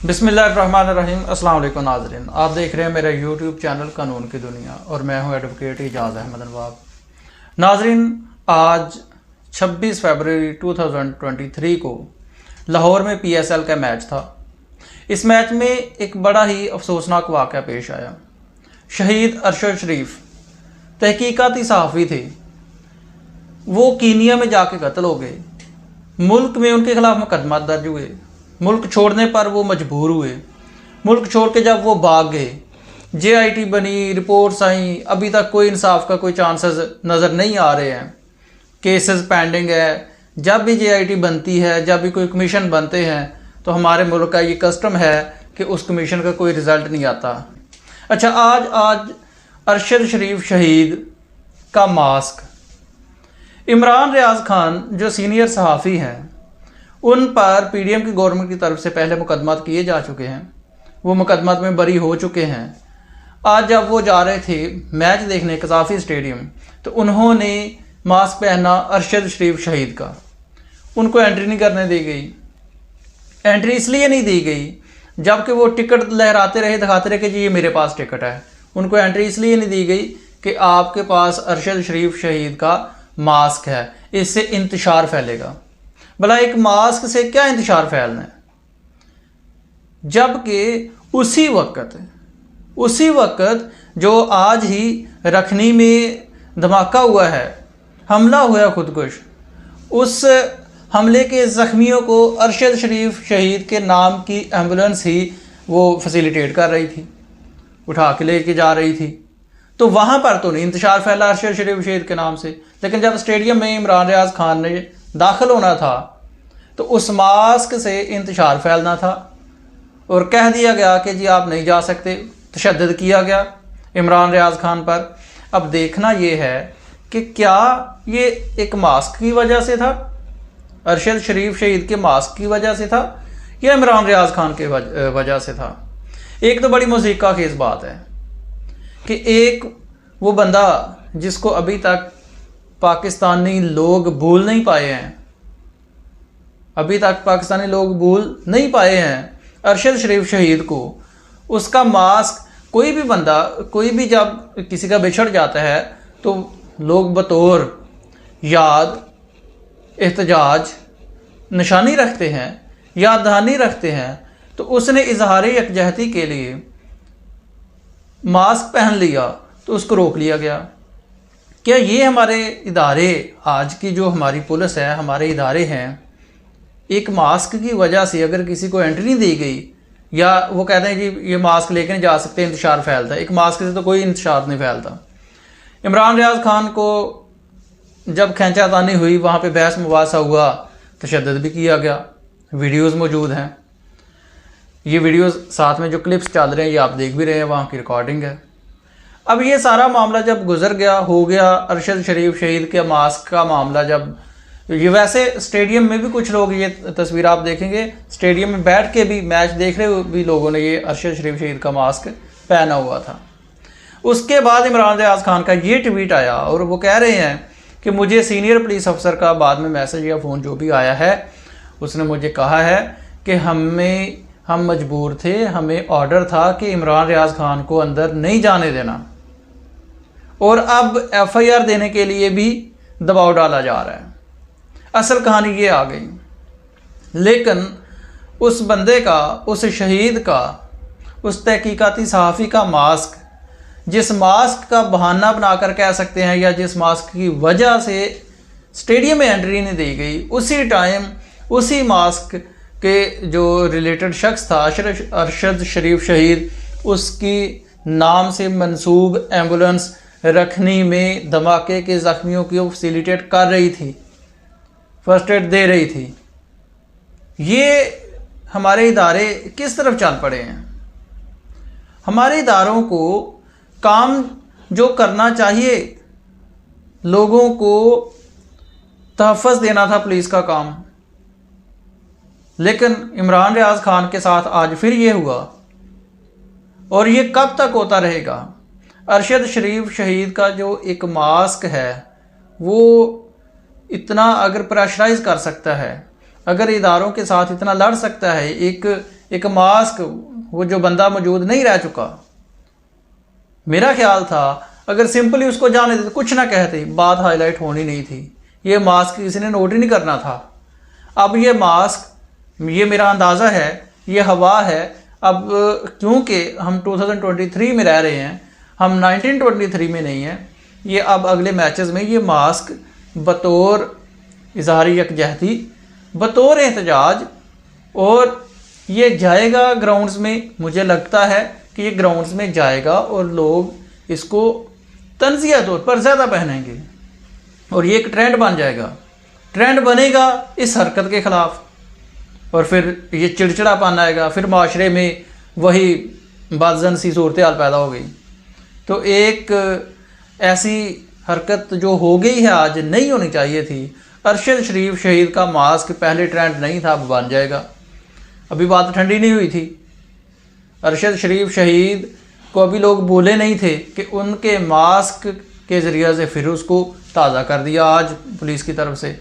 बिस्मिल्लाहिर्रहमानिर्रहीम। अस्सलाम वालेकुम नाज़रीन, आप देख रहे हैं मेरा यूट्यूब चैनल कानून की दुनिया और मैं हूं एडवोकेट इजाज़ अहमद नवाब। नाज़रीन, आज 26 फरवरी 2023 को लाहौर में PSL का मैच था। इस मैच में एक बड़ा ही अफसोसनाक वाक़या पेश आया। शहीद अरशद शरीफ तहकीकाती सहाफ़ी थे, वो कीनिया में जाके कत्ल हो गए। मुल्क में उनके खिलाफ मुकदमा दर्ज हुए। मुल्क छोड़ने पर वो मजबूर हुए। मुल्क छोड़ के जब वो भाग गए, JIT बनी, रिपोर्ट्स आई, अभी तक कोई इंसाफ का कोई चांसेस नज़र नहीं आ रहे हैं। केसेस पेंडिंग है। जब भी JIT बनती है, जब भी कोई कमीशन बनते हैं, तो हमारे मुल्क का ये कस्टम है कि उस कमीशन का कोई रिज़ल्ट नहीं आता। अच्छा, आज अरशद शरीफ शहीद का मास्क, इमरान रियाज खान जो सीनियर सहाफ़ी हैं, उन पर PDM की गवर्नमेंट की तरफ से पहले मुकदमा किए जा चुके हैं। वो मुकदमा में बरी हो चुके हैं। आज जब वो जा रहे थे मैच देखने कज़ाफ़ी स्टेडियम, तो उन्होंने मास्क पहना अरशद शरीफ शहीद का। उनको एंट्री नहीं करने दी गई। एंट्री इसलिए नहीं दी गई जबकि वो टिकट लहराते रहे, दिखाते रहे कि जी ये मेरे पास टिकट है। उनको एंट्री इसलिए नहीं दी गई कि आपके पास अरशद शरीफ शहीद का मास्क है, इससे इंतशार फैलेगा। भला एक मास्क से क्या इंतशार फैलना है? जबकि उसी वक्त जो आज ही रखनी में धमाका हुआ है, हमला हुआ खुदकुश, उस हमले के ज़ख्मियों को अरशद शरीफ शहीद के नाम की एम्बुलेंस ही वो फैसिलिटेट कर रही थी, उठा के लेके जा रही थी। तो वहाँ पर तो नहीं इंतशार फैला अरशद शरीफ शहीद के नाम से, लेकिन जब स्टेडियम में इमरान रियाज खान ने दाखिल होना था तो उस मास्क से इंतशार फैलना था और कह दिया गया कि जी आप नहीं जा सकते। तशद्दुद किया गया इमरान रियाज खान पर। अब देखना ये है कि क्या ये एक मास्क की वजह से था, अरशद शरीफ शहीद के मास्क की वजह से था, या इमरान रियाज खान के वजह से था। एक तो बड़ी मुसीबत की इस बात है कि एक वो बंदा जिसको अभी तक पाकिस्तानी लोग भूल नहीं पाए हैं, अरशद शरीफ शहीद को, उसका मास्क कोई भी बंदा, कोई भी जब किसी का बिछड़ जाता है तो लोग बतौर याद, एहतजाज, निशानी रखते हैं, याद दहानी रखते हैं। तो उसने इजहार यकजहती के लिए मास्क पहन लिया तो उसको रोक लिया गया। क्या ये हमारे इदारे, आज की जो हमारी पुलिस है, हमारे इदारे हैं, एक मास्क की वजह से अगर किसी को एंट्री नहीं दी गई, या वो कहते हैं जी ये मास्क लेकर नहीं जा सकते, इंतशार फैलता है। एक मास्क से तो कोई इंतशार नहीं फैलता। इमरान रियाज खान को जब खींचातानी हुई, वहाँ पे बहस मुबासा हुआ, तशद्दुद भी किया गया। वीडियोज़ मौजूद हैं। ये वीडियोज़ साथ में जो क्लिप्स चल रहे हैं ये आप देख भी रहे हैं, वहाँ की रिकॉर्डिंग है। अब ये सारा मामला जब गुजर गया, हो गया, अरशद शरीफ शहीद के मास्क का मामला, जब ये वैसे स्टेडियम में भी कुछ लोग, ये तस्वीर आप देखेंगे, स्टेडियम में बैठ के भी मैच देख रहे भी लोगों ने ये अरशद शरीफ शहीद का मास्क पहना हुआ था। उसके बाद इमरान रियाज खान का ये ट्वीट आया और वो कह रहे हैं कि मुझे सीनियर पुलिस अफसर का बाद में मैसेज या फ़ोन जो भी आया है, उसने मुझे कहा है कि हम मजबूर थे, हमें ऑर्डर था कि इमरान रियाज खान को अंदर नहीं जाने देना, और अब FIR देने के लिए भी दबाव डाला जा रहा है। असल कहानी ये आ गई। लेकिन उस बंदे का, उस शहीद का, उस तहकीकाती सहाफ़ी का मास्क, जिस मास्क का बहाना बनाकर कह सकते हैं, या जिस मास्क की वजह से स्टेडियम में एंट्री नहीं दी गई, उसी टाइम उसी मास्क के जो रिलेटेड शख्स था अरशद शरीफ शहीद, उसकी नाम से मंसूब एम्बुलेंस रखनी में धमाके के ज़ख्मियों की फैसिलिटेट कर रही थी, फर्स्ट एड दे रही थी। ये हमारे इदारे किस तरफ चल पड़े हैं? हमारे इदारों को काम जो करना चाहिए, लोगों को तहफ़्फ़ुज़ देना था पुलिस का काम, लेकिन इमरान रियाज खान के साथ आज फिर ये हुआ। और ये कब तक होता रहेगा? अरशद शरीफ शहीद का जो एक मास्क है, वो इतना अगर प्रेशराइज कर सकता है, अगर इदारों के साथ इतना लड़ सकता है, एक मास्क, वो जो बंदा मौजूद नहीं रह चुका, मेरा ख्याल था अगर सिंपली उसको जाने देते, कुछ ना कहते, बात हाईलाइट होनी नहीं थी। ये मास्क किसी ने नोट ही नहीं करना था। अब ये मास्क, ये मेरा अंदाज़ा है, ये हवा है। अब क्योंकि हम 2023 में रह रहे हैं, हम 1923 में नहीं हैं, ये अब अगले मैचेस में ये मास्क बतौर इजहार यकजहती, बतौर एहतजाज, और ये जाएगा ग्राउंड्स में। मुझे लगता है कि ये ग्राउंड्स में जाएगा और लोग इसको तंजिया तौर पर ज़्यादा पहनेंगे और ये एक ट्रेंड बन जाएगा। ट्रेंड बनेगा इस हरकत के ख़िलाफ़ और फिर ये चिड़चिड़ापन आएगा, फिर माशरे में वही बाज़न सी सूरत हाल पैदा हो गई। तो एक ऐसी हरकत जो हो गई है आज, नहीं होनी चाहिए थी। अरशद शरीफ शहीद का मास्क पहले ट्रेंड नहीं था, अब बन जाएगा। अभी बात ठंडी नहीं हुई थी। अरशद शरीफ शहीद को अभी लोग भूले नहीं थे कि उनके मास्क के ज़रिए से फिर उसको ताज़ा कर दिया आज पुलिस की तरफ से।